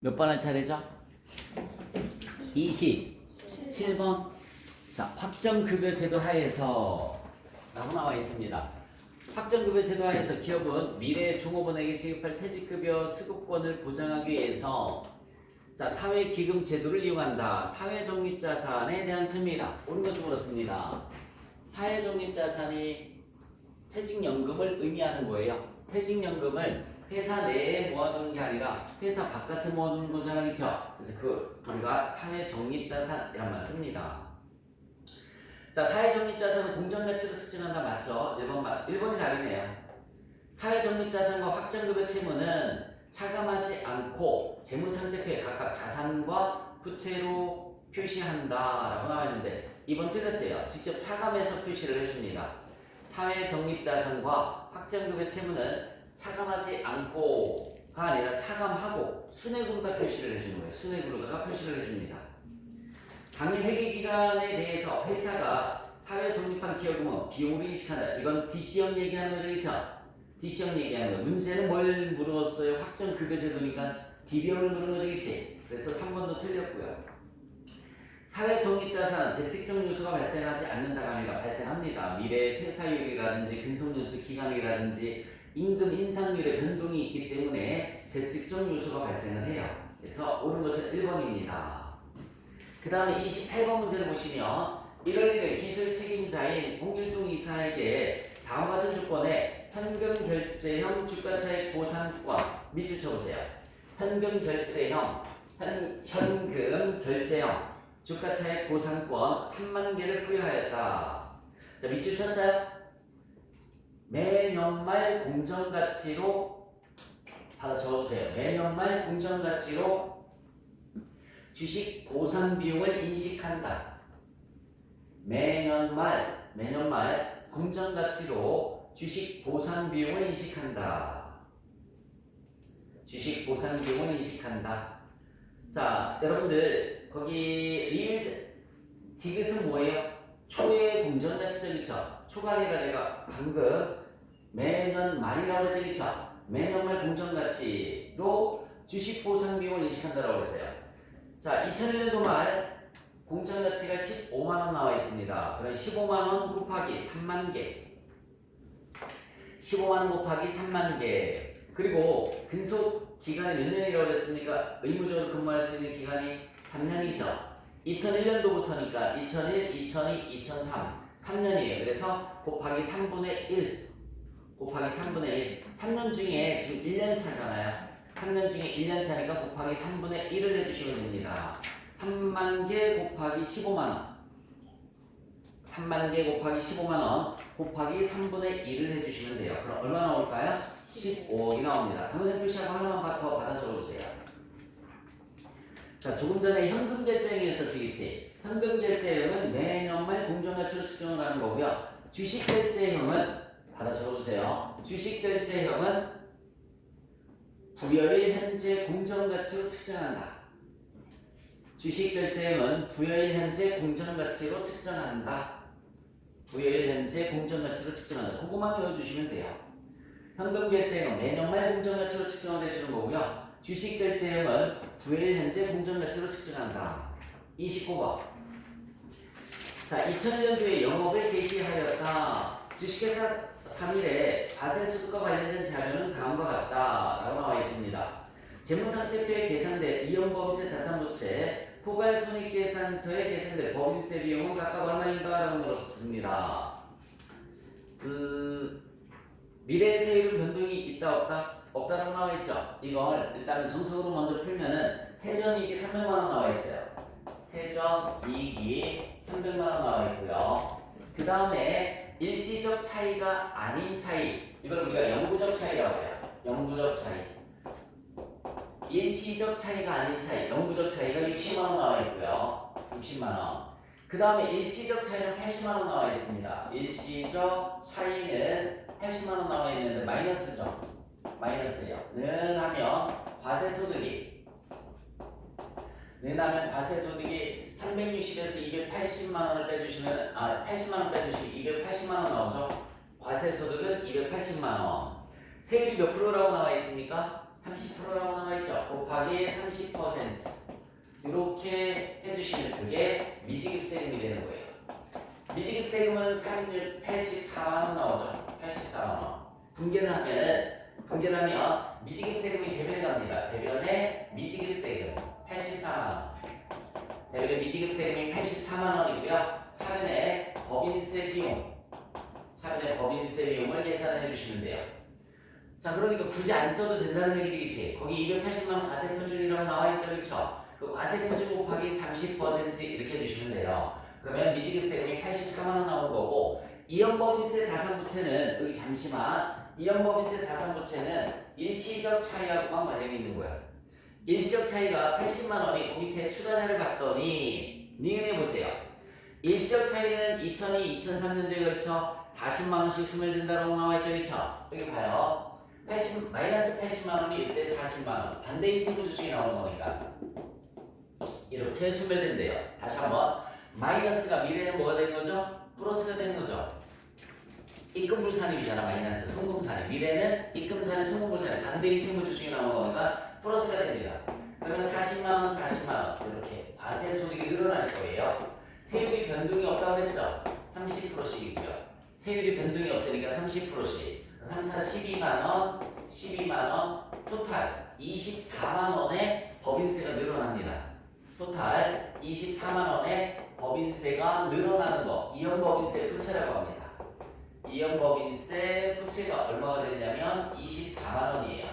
몇 번 할 차례죠? 27번. 자, 확정급여제도 하에서 라고 나와 있습니다. 확정급여제도 하에서 기업은 미래 종업원에게 지급할 퇴직급여 수급권을 보장하기 위해서 사회기금 제도를 이용한다. 사회적립자산에 대한 설명이다. 옳은 것을 물었습니다. 사회적립자산이 퇴직연금을 의미하는 거예요. 퇴직연금을 회사 내에 모아두는 게 아니라 회사 바깥에 모아두는 거잖아, 그렇죠? 그래서 우리가 사회적립자산이란 말 씁니다. 자, 사회적립자산은 공정가치로 측정한다, 맞죠? 1번이 답이네요. 사회적립자산과 확정급여 채무는 차감하지 않고 재무상태표에 각각 자산과 부채로 표시한다라고 나와 있는데 2번 틀렸어요. 직접 차감해서 표시를 해줍니다. 사회적립자산과 확정급여 채무는 차감하지 않고가 아니라 차감하고 순회금과 표시를 해주는 거예요. 순회금과 표시를 해줍니다. 당일 회계기간에 대해서 회사가 사회적립한 기업은 비용을 인식한다. 이건 DC형 얘기하는 거죠, 그렇죠? DC형 얘기하는 거. 문제는 뭘 물었어요? 확정급여제도니까 DB형을 물은 거죠, 그렇지? 그래서 3번도 틀렸고요. 사회적립자산은 재측정 요소가 발생하지 않는다가 아니라 발생합니다. 미래 퇴사율이라든지 근속연수 기간이라든지 임금 인상률의 변동이 있기 때문에 재측정 요소가 발생을 해요. 그래서 옳은 것은 1번입니다. 그 다음에 28번 문제를 보시면 1월 1일 기술 책임자인 홍길동 이사에게 다음과 같은 조건에 현금 결제형 주가차익 보상권 밑줄 쳐보세요. 현금 결제형 주가차익 보상권 3만 개를 부여하였다. 자, 밑줄 쳤어요? 매년 말 공정가치로 받아 적어주세요. 매년 말 공정가치로 주식 보상 비용을 인식한다. 매년 말 공정가치로 주식 보상 비용을 인식한다. 주식 보상 비용을 인식한다. 자, 여러분들 거기 디귿은 뭐예요? 초의 공정가치죠, 그쵸? 초가 아니라 내가 방금 매년 말이라고 그랬죠, 그쵸? 매년 말 공정가치로 주식 보상 비용을 인식한다라고 했어요. 자, 2001년도 말 공정가치가 15만원 나와 있습니다. 그럼 15만원 곱하기 3만개 15만원 곱하기 3만개 그리고 근속 기간이 몇 년이라고 했습니까? 의무적으로 근무할 수 있는 기간이 3년이죠. 2001년도부터니까 2001, 2002, 2003 3년이에요. 그래서 곱하기 3분의 1 3년 중에 지금 1년 차잖아요. 3년 중에 1년 차니까 곱하기 3분의 1을 해주시면 됩니다. 3만 개 곱하기 15만원 3만 개 곱하기 15만원 곱하기 3분의 1을 해주시면 돼요. 그럼 얼마 나올까요? 15억이 나옵니다. 당근 표시하고 하나만 더 받아 적어주세요. 자, 조금 전에 현금 결제형이었었지, 그치? 현금 결제형은 매년 말 공정가치로 측정을 하는 거고요. 주식 결제형은 받아 적어주세요. 주식 결제형은 부여일 현재 공정가치로 측정한다. 주식 결제형은 부여일 현재 공정가치로 측정한다. 부여일 현재 공정가치로 측정한다. 그것만 외워주시면 돼요. 현금 결제형은 매년 말 공정가치로 측정을 해주는 거고요. 주식 결제형은 부여일 현재 공정가치로 측정한다. 29번. 자, 2001년도에 영업을 개시하였다. 주식회사 3일에 과세소득과 관련된 자료는 다음과 같다 라고 나와 있습니다. 재무상태표에 계산된 이연법인세 자산부채 포괄손익계산서에 계산된 법인세 비용은 각각 얼마인가 라고 물었습니다. 미래 세율은 변동이 있다 없다? 없다라고 나와 있죠. 이걸 일단 정석으로 먼저 풀면은 세전이익이 300만원 나와 있어요. 세전이익이 300만원 나와 있고요. 그 다음에 일시적 차이가 아닌 차이, 이걸 우리가 영구적 차이라고 해요. 영구적 차이. 일시적 차이가 아닌 차이, 영구적 차이가 60만원 나와 있고요. 60만원. 그 다음에 일시적 차이는 80만원 나와 있습니다. 일시적 차이는 80만원 나와 있는데 마이너스죠. 마이너스예요. 는 하면 과세소득이 360에서 280만원을 빼주시면 80만원 빼주시면 280만원 나오죠. 과세소득은 280만원. 세율이 몇 프로라고 나와 있습니까? 30%라고 나와있죠. 곱하기 30% 이렇게 해주시면 그게 미지급세금이 되는 거예요. 미지급세금은 살인율 84만원 나오죠. 84만원. 분개를 하면 미지급세금이 대변에 갑니다. 대변에 미지급세금 84만원. 대변에 미지급세금이 84만원이고요. 차변에 법인세 비용을 계산해 주시면 돼요. 자, 그러니까 굳이 안 써도 된다는 얘기지, 그치? 거기 280만원 과세표준이라고 나와있죠, 그쵸? 그 과세표준 곱하기 30% 이렇게 해주시면 돼요. 그러면 미지급세금이 84만원 나오는 거고, 이연법인세 자산부채는, 여기 잠시만, 이연법인세 자산부채는 일시적 차이하고만 관련이 있는 거야. 일시적 차이가 80만원이 그 밑에 추가자를 봤더니, 니은해 보세요. 일시적 차이는 2002, 2003년도에 걸쳐 40만원씩 소멸된다라고 나와있죠, 그쵸? 여기 봐요. 마이너스 80만원이 이때 40만원. 반대인 세부조식이 나오는 거니까. 이렇게 소멸된대요. 다시 한번. 마이너스가 미래에는 뭐가 되는 거죠? 플러스가 되는 거죠. 입금불산입이잖아, 마이너스. 송금산입. 미래는 입금산입, 송금불산입. 반대인 세부조식이 나오는 거니까 플러스가 됩니다. 그러면 40만원, 40만원. 이렇게 과세 소득이 늘어날 거예요. 세율이 변동이 없다고 그랬죠? 30%씩이고요. 세율이 변동이 없으니까 30%씩. 3, 4, 12만원, 토탈 24만원의 법인세가 늘어납니다. 토탈 24만원의 법인세가 늘어나는 거, 이연법인세 부채라고 합니다. 이연법인세 부채가 얼마가 되냐면 24만원이에요.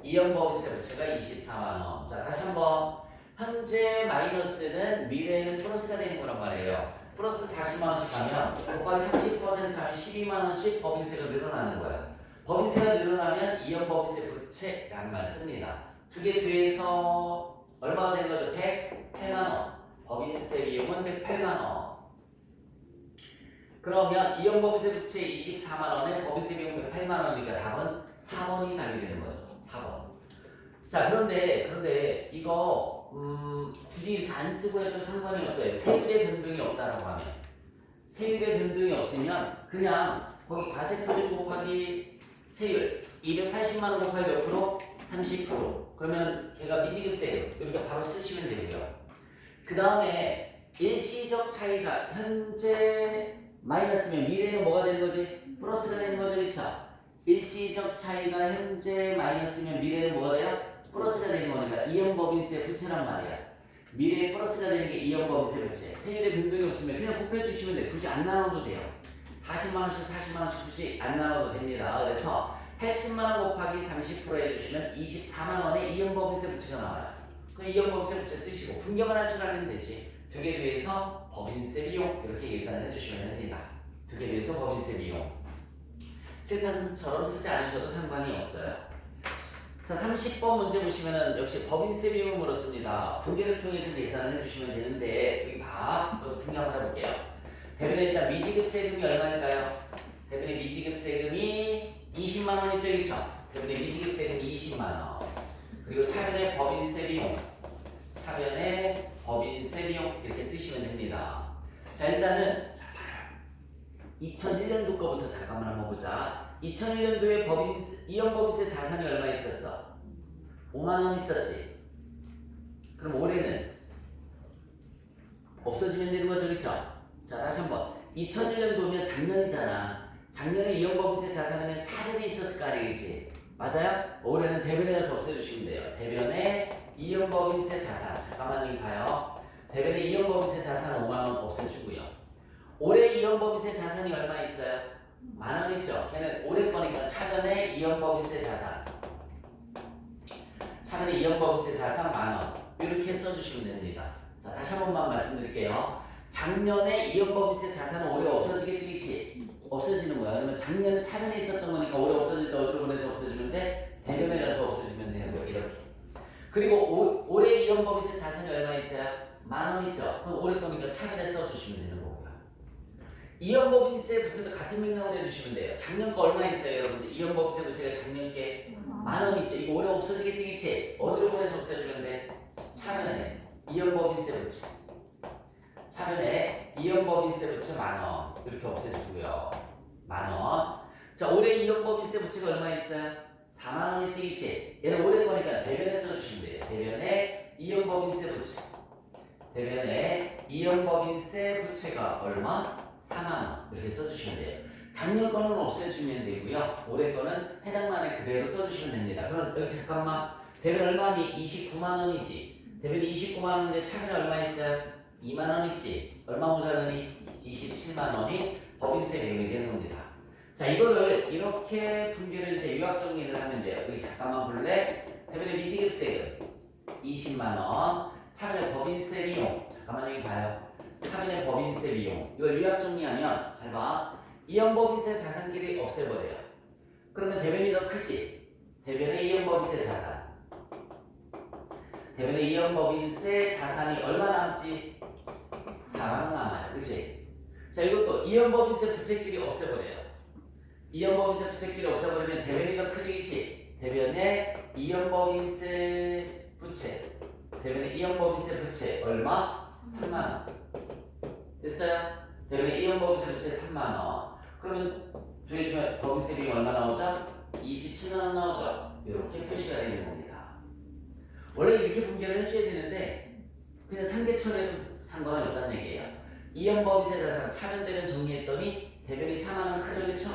이연법인세 부채가 24만원. 자, 다시 한번. 현재 마이너스는 미래에는 플러스가 되는 거란 말이에요. 플러스 40만원씩 가면 곱하기 30% 하면 12만원씩 법인세가 늘어나는 거예요. 법인세가 늘어나면 이연법인세 부채라는 말 씁니다. 두 개 뒤에서 얼마가 되는 거죠? 108만원. 법인세 비용은 108만원. 그러면 이연법인세 부채 24만원에 법인세 비용 108만원이니까 답은 4번이 답이 되는 거죠. 4번. 자, 그런데 이거 굳이 이렇게 안 쓰고 해도 상관이 없어요. 세율의 변동이 없다라고 하면. 세율의 변동이 없으면 그냥 거기 과세표준 곱하기 세율 280만원 곱하기 몇 프로? 30%. 그러면 걔가 미지급세예요. 이렇게 바로 쓰시면 되고요. 그 다음에 일시적 차이가 현재 마이너스면 미래는 뭐가 되는 거지? 플러스가 되는 거죠, 그쵸? 일시적 차이가 현재 마이너스면 미래는 뭐가 돼요? 플러스가 되는 거니까 이연법인세 부채란 말이야. 미래에 플러스가 되는 게 이연법인세 부채. 세율의 변동이 없으면 그냥 곱해주시면 돼. 굳이 안 나눠도 돼요. 40만원씩 굳이 안 나눠도 됩니다. 그래서 80만원 곱하기 30% 해주시면 24만원의 이연법인세 부채가 나와요. 그 이연법인세 부채 쓰시고 분경을 할 줄 알면 되지. 두 개 뒤에서 법인세 비용 이렇게 계산을 해주시면 됩니다. 두 개 뒤에서 법인세 비용. 칠판처럼 쓰지 않으셔도 상관이 없어요. 자, 30번 문제 보시면은 역시 법인세 비용을 물었습니다. 분계를 통해서 계산을 해주시면 되는데 여기 봐. 저도 분계 한번 해볼게요. 대변에 일단 미지급세금이 얼마일까요? 대변에 미지급세금이 20만원 있죠, 그쵸? 대변에 미지급세금이 20만원. 그리고 차변에 법인세 비용. 차변에 법인세 비용 이렇게 쓰시면 됩니다. 자, 일단은 자, 봐요. 2001년도 거부터 잠깐만 한번 보자. 2001년도에 이연법인세 자산이 얼마 있었어? 5만원 있었지. 그럼 올해는 없어지면 되는 거죠, 그쵸? 자, 다시 한번. 2001년도면 작년이잖아. 작년에 이연법인세 자산이면 차변이 있었을 거 아니겠지? 맞아요? 올해는 대변에 가서 없애주시면 돼요. 대변에 이연법인세 자산. 잠깐만 여기 봐요. 대변에 이연법인세 자산 5만원 없애주고요. 올해 이연법인세 자산이 얼마 있어요? 만원 있죠? 걔는 올해 거니까 차변에 이연법인세 자산. 차변에 이연법인세 자산 만원. 이렇게 써주시면 됩니다. 자, 다시 한 번만 말씀드릴게요. 작년에 이연법인세 자산은 올해 없어지겠지, 그치? 없어지는 거야. 그러면 작년에 차변에 있었던 거니까 올해 없어질 때 어디로 보내서 없어지면 돼? 대변에 가서 없어지면 되는 거야. 이렇게. 그리고 올해 이연법인세 자산이 얼마 있어요? 만원이죠? 그럼 올해 거니까 차변에 써주시면 되는 거고요. 이연법인세 부채도 같은 맥락으로 해주시면 돼요. 작년 거 얼마 있어요, 여러분들? 이연법인세 부채가 작년 게 만원 있죠? 이거 올해 없어지겠지, 그치? 어디로 보내서 없애주면 돼? 차변에 이연법인세 부채. 차변에 이연법인세 부채 만원. 이렇게 없애주고요. 만원. 자, 올해 이연법인세 부채가 얼마 있어요? 4만 원이 찌기치. 얘는 올해 거니까 대변에 써주시면 돼요. 대변에 이연법인세 부채. 대변에 이연법인세 부채가 얼마? 4만 원. 이렇게 써주시면 돼요. 작년 거는 없애주면 되고요. 올해 거는 해당란에 그대로 써주시면 됩니다. 그럼 여기 잠깐만. 대변 얼마니? 29만 원이지. 대변이 29만 원인데 차변이 얼마 있어요? 2만 원 있지. 얼마 모자라니? 27만 원이 법인세 내용이 되는 겁니다. 자, 이거를 이렇게 분류를 이제 유학 정리를 하면 돼요. 여기 잠깐만 볼래? 대변의 미지급세금 20만 원. 차변의 법인세 비용. 잠깐만 여기 봐요. 차변의 법인세 비용. 이걸 유학 정리하면 잘 봐. 이연법인세 자산끼리 없애버려요. 그러면 대변이 더 크지? 대변의 이연법인세 자산. 대변의 이연법인세 자산이 얼마 남지? 4만 원 남아요. 그치? 자, 이것도 이연법인세 부채끼리 없애버려요. 이연법인세 부채끼리 없애버리면 대변이 더 크지? 그치? 대변의 이연법인세 부채. 대변의 이연법인세 부채 얼마? 3만 원. 됐어요? 대변의 이연법인세 부채 3만 원. 그러면 조회주면 법인세 비용 얼마 나오죠? 27만 원 나오죠? 이렇게 표시가 되는 겁니다. 원래 이렇게 분개를 해줘야 되는데 그냥 상대천에도 상관이 없다는 얘기예요. 이연법인세 자산 차변대변 정리했더니 대변이 4만 원 크죠? 그렇죠?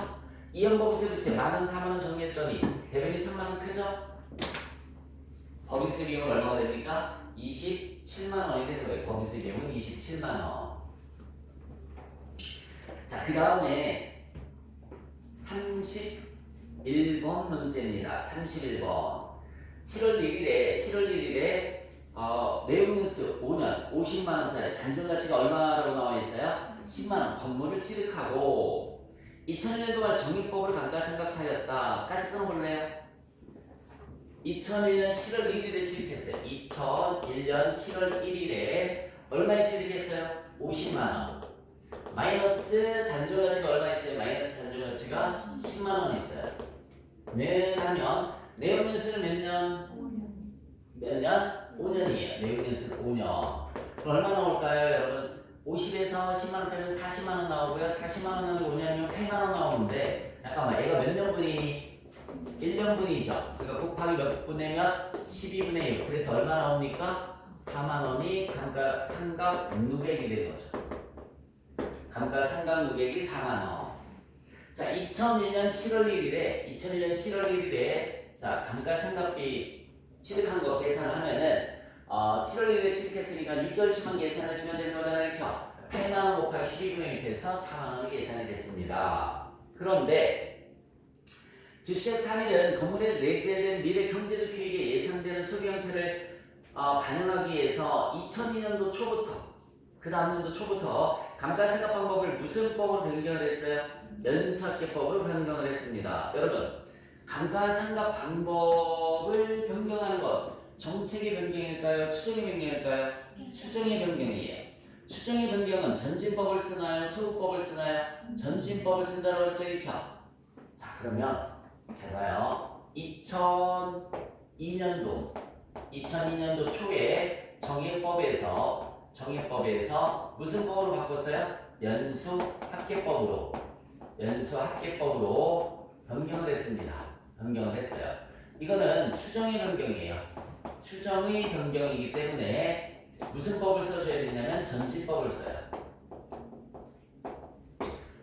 이연법인세 부채 만원 4만 원 정리했더니 대변이 3만 원 크죠? 법인세 비용은 얼마가 됩니까? 27만 원이 되는 거예요. 법인세 비용은 27만 원. 자, 그 다음에 31번 문제입니다. 31번. 7월 1일에 내용연수 5년 50만 원짜리 잔존가치가 얼마라고 나와 있어요? 10만 원. 건물을 취득하고 2001년도 말 정립법으로 감가상각하였다까지 끊어볼래요? 2001년 7월 1일에 취득했어요. 2001년 7월 1일에 얼마에 취득했어요? 50만 원. 마이너스 잔존가치가 얼마 있어요? 마이너스 잔존가치가 10만 원 있어요. 네 하면 내용연수는 몇 년? 5년. 몇 년? 5년이에요. 내용연수는 5년. 그럼 얼마 나올까요, 여러분? 50에서 10만 원 빼면 40만 원 나오고요. 40만 원 나오면 5년이면 8만 원 나오는데 잠깐만, 얘가 몇 년분이니? 1년분이죠. 그러니까 곱하기 몇 분이면 12분의 6. 그래서 얼마 나옵니까? 4만 원이 감가상각 누계액이 되는 거죠. 감가상각 누계액이 4만 원. 자, 2001년 7월 1일에 자, 감가상각비 취득한 거 계산을 하면은 7월 1일에 취득했으니까 6개월치만 계산해 주면 되는 거잖아요. 그렇죠? 8만 원 곱하기 12분의 6 해서 4만 원이 계산이 됐습니다. 그런데 주식회사 3일은 건물에 내재된 미래 경제적 효익에 예상되는 소비 형태를 반영하기 위해서 2002년도 초부터 그 다음 년도 초부터 감가상각 방법을 무슨 법으로 변경을 했어요? 연수합계법으로 변경을 했습니다. 여러분, 감가상각 방법을 변경하는 것 정책의 변경일까요? 추정의 변경일까요? 추정의 변경이에요. 추정의 변경은 전진법을 쓰나요? 소급법을 쓰나요? 전진법을 쓴다고 했죠, 그렇죠? 자, 그러면 잘 봐요. 2002년도 초에 정의법에서 무슨 법으로 바꿨어요? 연수합계법으로 변경을 했습니다. 변경을 했어요. 이거는 추정의 변경이에요. 추정의 변경이기 때문에 무슨 법을 써줘야 되냐면 전진법을 써요.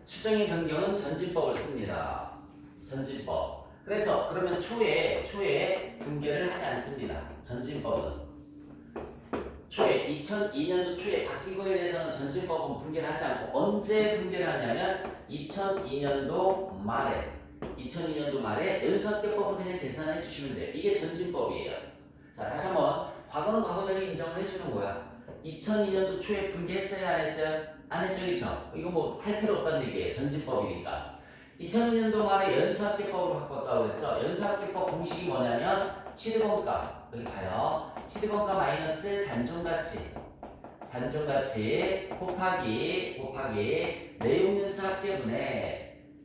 추정의 변경은 전진법을 씁니다. 전진법. 그래서 그러면 초에 분개를 하지 않습니다. 전진법은. 2002년도 초에 바뀐 거에 대해서는 전진법은 분개를 하지 않고 언제 분개를 하냐면 2002년도 말에 연수합계법으로 그냥 계산해 주시면 돼요. 이게 전진법이에요. 자, 다시 한번 과거는 과거대로 인정을 해주는 거야. 2002년도 초에 분개했어요? 안 했어요? 안 했죠, 그쵸? 이거 뭐 할 필요 없다는 얘기예요. 전진법이니까. 2002년도 말에 연수합계법으로 바꿨다고 그랬죠? 연수합계법 공식이 뭐냐면 취득원가, 여기 봐요. 취득원가 마이너스 잔존가치 곱하기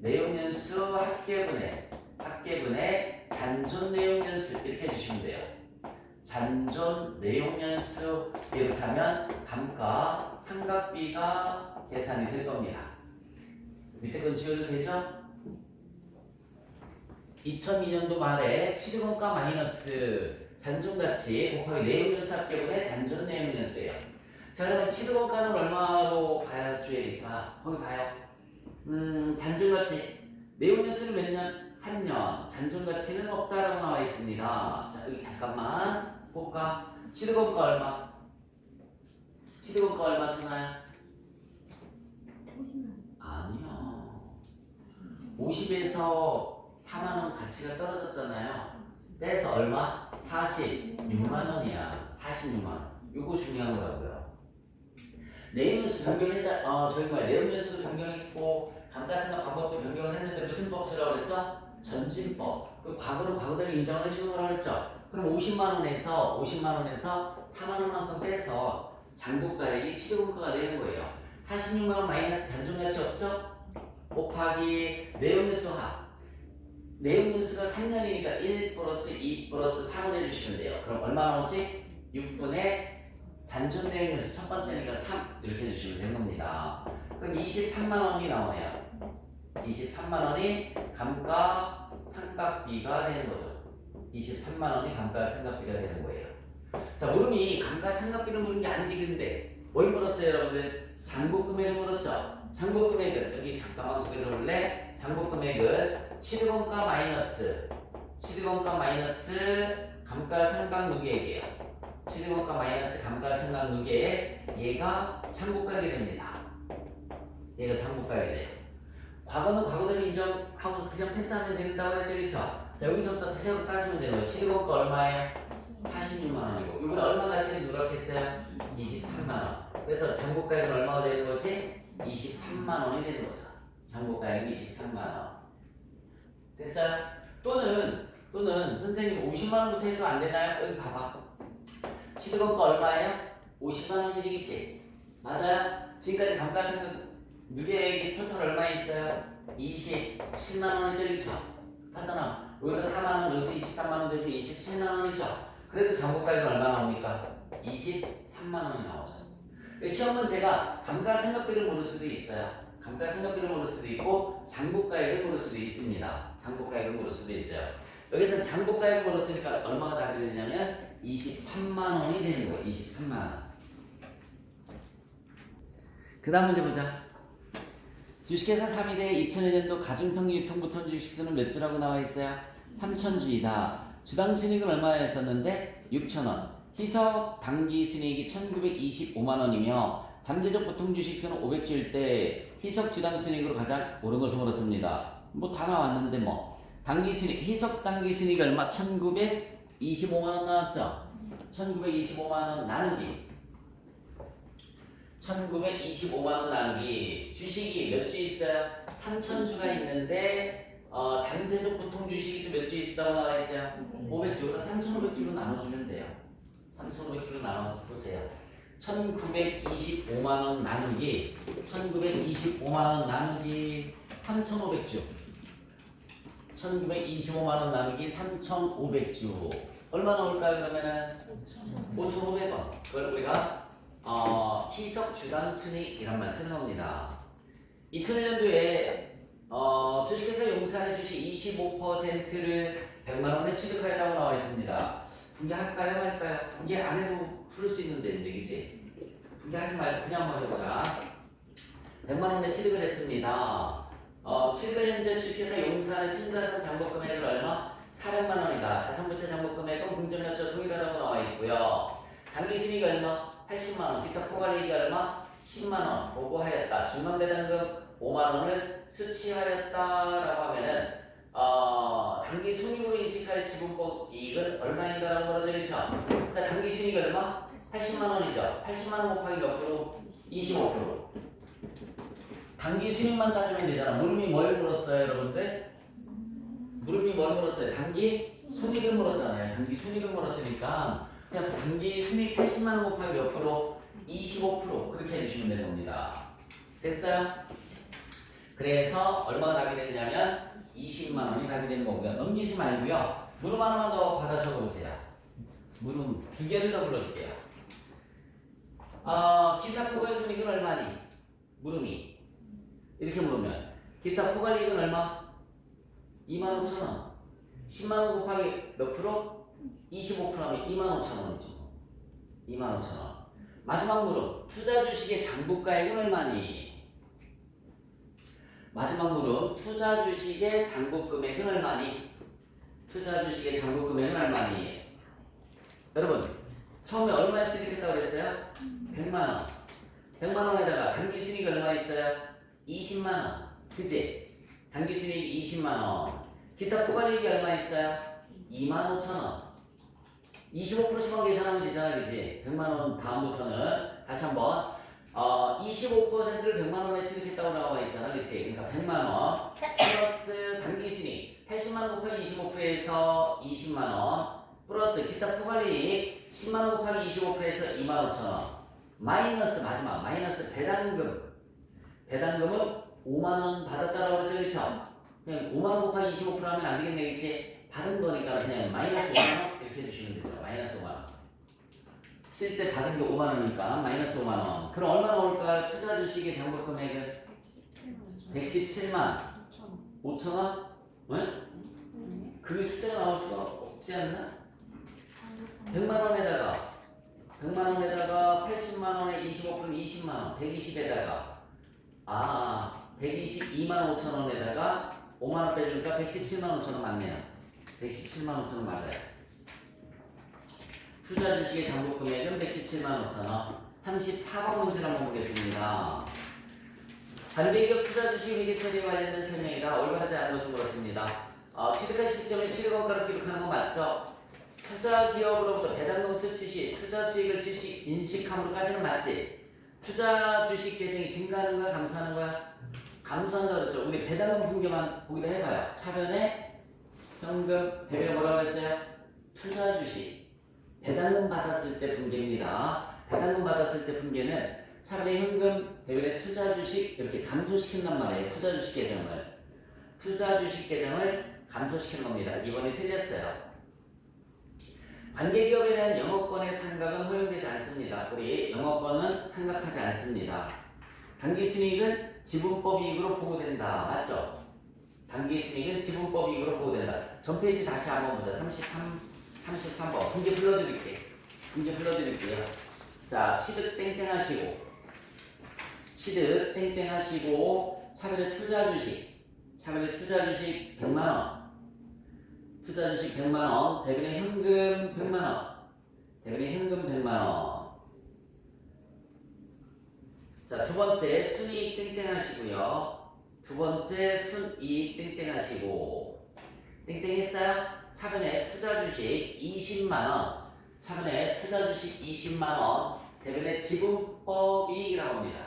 내용연수 합계분의 잔존 내용연수 이렇게 해주시면 돼요. 잔존 내용연수 이렇게 하면 감가상각비가 계산이 될 겁니다. 밑에 건 지워도 되죠? 2002년도 말에 취득원가 마이너스 잔존가치 곱하기 내용연수 합계분의 잔존 내용연수예요. 자, 그러면 취득원가는 얼마로 봐야 주의일까? 거기 봐요. 잔존가치 내용연수는 몇 년? 3년. 잔존가치는 없다라고 나와 있습니다. 자, 여기 잠깐만 볼까? 취득원가 얼마? 취득원가 얼마 쓰나요? 50만. 아니요. 50에서 4만원 가치가 떨어졌잖아요. 빼서 얼마? 46만원이야. 46만원. 요거 중요한 거라고요. 내용연수 변경했다. 내용연수도 변경했고, 감가상각 방법도 변경을 했는데 무슨 법 쓰라고 그랬어? 전진법. 그 과거는 과거대로 인정을 해주는 거라고 그랬죠. 그럼 50만원에서 4만원만큼 빼서 장부가액이 취득원가가 되는 거예요. 46만원 마이너스 잔존가치 없죠? 곱하기 내용연수 합. 내용연수가 3년이니까 1 플러스 2 플러스 3을 해주시면 돼요. 그럼 얼마 나오지? 6분의 잔존 내용연수 첫 번째니까 3 이렇게 해주시면 되는 겁니다. 그럼 23만원이 나오네요. 23만원이 감가상각비가 되는 거죠. 23만원이 감가상각비가 되는 거예요. 자, 물음이 감가상각비를 물은 게 아니지. 근데 뭘 물었어요 여러분들? 장부금액을 물었죠. 장부금액은 여기 잠깐만 보게 들어올래? 장부금액은 취득원가 마이너스 감가상각 누계액이에요. 취득원가 마이너스 감가상각 누계액, 얘가 장부가액이 됩니다. 얘가 장부가액이 돼요. 과거는 과거대로 인정하고 그냥 패스하면 된다고 했죠, 그렇죠? 자, 여기서부터 새로 따지면 되는 거예요. 취득원가 얼마예요? 46만원이고 이번에 얼마 가치를 누락했어요? 23만원. 그래서 장부가액은 얼마가 되는 거지? 23만원이 되는 거죠. 장부가액은 23만원. 됐어요? 또는 선생님 50만원부터 해도 안 되나요? 여기 봐봐. 취득원가 얼마예요? 50만원이지, 그치? 맞아요? 지금까지 감가상각 누계액이 토탈 얼마 있어요? 27만원이죠, 그쵸? 하잖아. 여기서 4만원, 여기서 23만원 되면 27만원이죠? 그래도 장부가액은 얼마 나옵니까? 23만원이 나오죠. 시험 문제가 감가상각비를 물을 수도 있어요. 감가상각비를 물을 수도 있고 장부가액을 물을 수도 있습니다. 장부가액을 물을 수도 있어요. 여기서 장부가액을 물었으니까 얼마가 답이 되냐면 23만원이 되는 거예요. 23만원. 그 다음 문제 보자. 주식회사 3일에 2000년도 가중평균 유통보통 주식수는 몇 주라고 나와 있어요? 3000주이다. 주당 순이익은 얼마였었는데? 6,000원. 희석 당기 순이익이 1925만원이며 잠재적 보통 주식수는 500주일 때 희석 주당 순이익으로 가장 옳은 것을 물었습니다. 뭐 다 나왔는데 뭐 당기 순이익, 희석 당기 순이익이 얼마? 1925만원 나왔죠? 1925만원 나누기 1925만원 나누기 주식이 몇 주 있어요? 3000주가 있는데 잠재적 보통 주식이 또 몇 주 있다고 나와 있어요? 500주. 3500주로 나눠주면 돼요. 3500주로 나눠보세요. 1925만원 나누기 1925만원 나누기 3500주. 1925만원 나누기 3500주. 얼마 나올까요? 그러면은 5,500원. 그걸 우리가 희석 주당 순이익이란 말 쓰는 겁니다. 2001년도에 주식회사 용산의 주식 25%를 100만원에 취득하였다고 나와 있습니다. 분개할까요 말까요? 분개 안 해도 풀 수 있는데 이제 그치? 분개하지 말고 그냥 한번 해보자. 100만원에 취득을 했습니다. 취득 현재 주식회사 용산의 순자산 장부금액은 얼마? 400만원이다. 자산부채 장부금액은 공정여수와 동일하다고 나와 있고요. 당기순이익 얼마? 80만원. 기타 포괄이익이 얼마? 10만원. 보고하였다. 중간배당금 5만원을 수취하였다라고 하면은 당기 순이익으로 인식할 지분법 이익은 얼마인가라고 물어져 있죠. 그러니까 당기 순이익 얼마? 80만원이죠. 80만원 곱하기 몇 프로? 25%. 당기 순이익만 따지면 되잖아. 물음이 뭘 물었어요, 여러분들? 물음이 뭘 물었어요? 당기 순이익을 물었잖아요. 당기 순이익을 물었으니까 그냥 당기 순이익 80만원 곱하기 몇 프로? 25% 그렇게 해주시면 되는 겁니다. 됐어요? 그래서 얼마가 답이 되느냐면 20만원이 답이 되는 거고요. 넘기지 말고요. 물음 하나만 더 받아 적어보세요. 물음 2개를 더 불러줄게요. 기타 포괄 손익은 얼마니? 물음이 이렇게 물으면 기타 포괄이익은 얼마? 25,000원. 10만 원 곱하기 몇 프로? 25%하면 25,000원이죠. 25,000원. 마지막 물음. 투자 주식의 장부가액은 얼마니? 마지막 물음. 투자 주식의 장부 금액은 얼마니? 투자 주식의 장부 금액은 얼마니? 여러분, 처음에 얼마에 취득했다고 그랬어요? 100만 원. 100만 원에다가 단기 순이익이 얼마 있어요? 20만 원. 그치? 단기 순이익이 20만 원. 기타 포괄이익이 얼마 있어요? 25,000원. 25%씩만 계산하면 되잖아, 그치? 100만 원 다음부터는 다시 한번 25%를 100만 원에 취득했다고 나와 있잖아, 그치? 그러니까 100만 원 플러스 단기 순이익 80만 원 곱하기 25%에서 20만 원 플러스 기타 포괄이익 10만 원 곱하기 25%에서 25,000원 마이너스 마지막 마이너스 배당금. 배당금은 5만 원 받았다라고 그러죠, 그렇죠? 그냥 5만 원 곱하기 25% 하면 안 되겠네, 그렇지? 받은 거니까 그냥 마이너스 5만 원 이렇게 해주시면 되죠. 마이너스 5만 원. 실제 받은 게 5만 원이니까 마이너스 5만 원. 그럼 얼마 나올까? 투자 주식의 장부 금액은 117만 5천 원? 응? 그게 숫자가 나올 수가 없지 않나? 100만 원에다가 80만 원에 25%는 20만 원, 120에다가 122만 5천 원에다가 5만 원 빼주니까 117만 5천 원 맞네요. 117만 5천 원 맞아요. 투자 주식의 장부 금액은 117만 5천 원. 34번 문제를 한번 보겠습니다. 반대기업 투자 주식 위기 처리에 관련된 설명이다. 올바르지 않은 것은 그렇습니다. 취득한 시점에 취득원가를 기록하는 거 맞죠? 투자 기업으로부터 배당금 수취 시 투자 수익을 인식함으로까지는 맞지? 투자 주식 계정이 증가하는 거야, 감소하는 거야? 감소한다 그랬죠. 우리 배당금 붕괴만 보기도 해봐요. 차변에 현금 대변에 뭐라고 했어요? 투자 주식 배당금 받았을 때 붕괴입니다. 배당금 받았을 때 붕괴는 차변에 현금 대변에 투자 주식 이렇게 감소시킨단 말이에요. 투자 주식 계정을 감소시키는 겁니다. 이번에 틀렸어요. 관계기업에 대한 영업권의 상각은 허용되지 않습니다. 우리 영업권은 상각하지 않습니다. 단기순이익은 지분법이익으로 보고된다. 맞죠? 단기순이익은 지분법이익으로 보고된다. 전 페이지 다시 한번 보자. 33번. 문제 불러드릴게요. 자, 취득 땡땡 하시고 차별의 투자 주식 100만원 투자 주식 100만원, 대변에 현금 100만원. 자, 두 번째 순이익 땡땡 하시고요. 땡땡 했어요? 차변에 투자 주식 20만원, 대변에 지분법 이익이라고 합니다.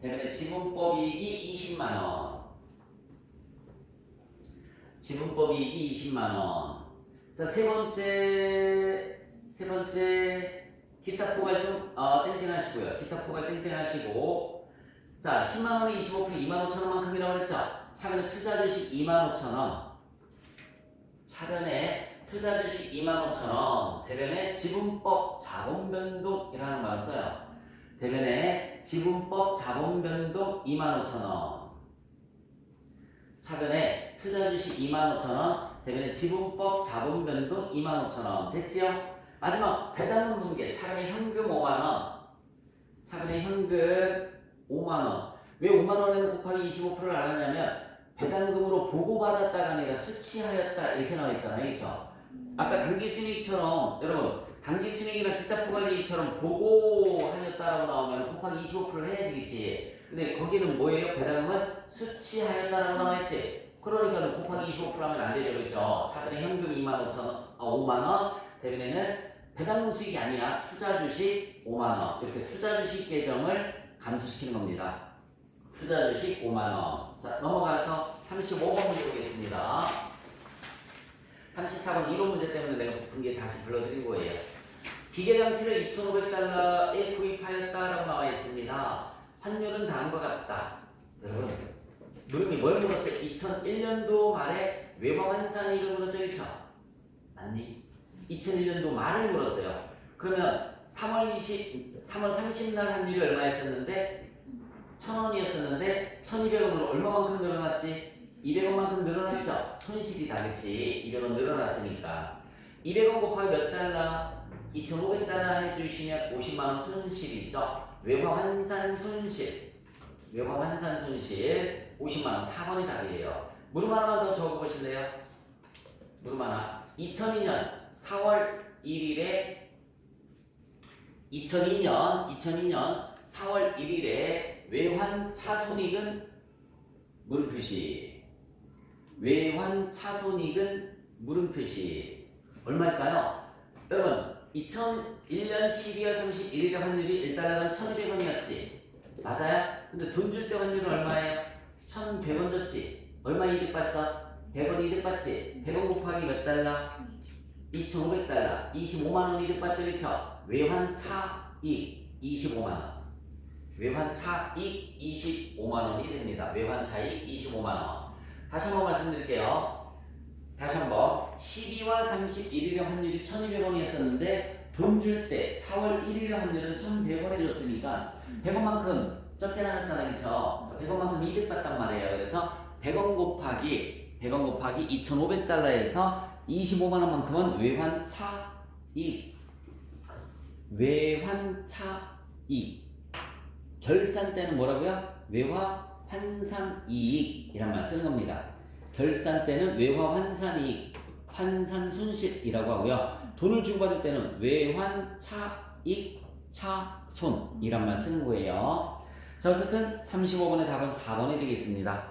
대변에 지분법 이익이 20만원. 지분법 이익이 20만원. 자, 세 번째 기타 포괄 땡땡 하시고 자, 10만원에 25% 25,000원만큼이라고 그랬죠? 차변에 투자 주식 25,000원. 대변에 지분법 자본변동이라는 말을 써요. 대변에 지분법 자본변동 25,000원. 차변에 투자 주식 25,000원, 대변에 지분법 자본변동 25,000원. 됐지요? 마지막 배당금 붕괴. 차변에 현금 5만원. 왜 5만원에는 곱하기 25%를 안 하냐면 배당금으로 보고받았다가 아니라 수취하였다 이렇게 나와 있잖아요. 그렇죠? 아까 당기순이익처럼 여러분 당기순이익이나 기타 포괄이익처럼 보고하였다라고 나오면 곱하기 25%를 해야지, 그치? 근데 거기는 뭐예요? 배당금은 수취하였다라고 나와있지? 그러니까 곱하기 25% 하면 안 되죠, 그렇죠? 차변에 현금 5만원, 대변에는 배당금 수익이 아니라 투자 주식 5만원. 이렇게 투자 주식 계정을 감소시키는 겁니다. 투자 주식 5만원. 자, 넘어가서 35번 문제 보겠습니다. 34번 이론 문제 때문에 내가 붕괴 다시 불러드린 거예요. 기계장치를 2,500달러에 구입하였다라고 나와 있습니다. 환율은 다음과 같다. 여러분, 물음이 뭘 물었어요? 2001년도 말에 외화 환산 이름으로 적있죠? 맞니? 2001년도 말을 물었어요. 그러면 3월 30날 환율이 얼마였었는데? 1,000원이었었는데 1,200원으로 얼마만큼 늘어났지? 200원만큼 늘어났죠? 손실이다, 그치? 200원 늘어났으니까. 200원 곱하기 몇 달러? 2,500달러 해주시면 50만원 손실이죠? 외화 환산 손실. 외화 환산 손실 50만원. 4번이 답이에요. 물음 하나만 더 적어보실래요? 물음 하나. 2002년 4월 1일에 2002년 4월 1일에 외환 차손익은 물음 표시. 외환 차손익은 물음 표시. 얼마일까요? 여러분 2001년 12월 31일에 환율이 1달러당 1,200원이었지. 맞아요? 근데 돈 줄 때 환율은 얼마예요? 1,100원 줬지. 얼마 이득 봤어? 100원 이득 봤지. 100원 곱하기 몇 달러? 2,500달러. 25만원 이득 봤죠, 그쵸? 외환 차익 25만원. 외환 차익 25만원이 됩니다. 외환 차익 25만원. 다시 한번 말씀드릴게요. 다시 한번 12월 31일에 환율이 1,200원이었었는데 돈 줄 때 4월 1일에 환율은 1,100원 해줬으니까 100원만큼 적게 나갔잖아요, 그쵸? 100원만큼 이득 봤단 말이에요. 그래서 100원 곱하기 2,500달러에서 25만원만큼은 외환 차익. 외환 차익. 결산 때는 뭐라고요? 외화 환산 이익이란 말 쓰는 겁니다. 결산 때는 외화 환산 이익, 환산 손실이라고 하고요. 돈을 주고받을 때는 외환 차익, 차손이란 말 쓰는 거예요. 자, 어쨌든 35번의 답은 4번이 되겠습니다.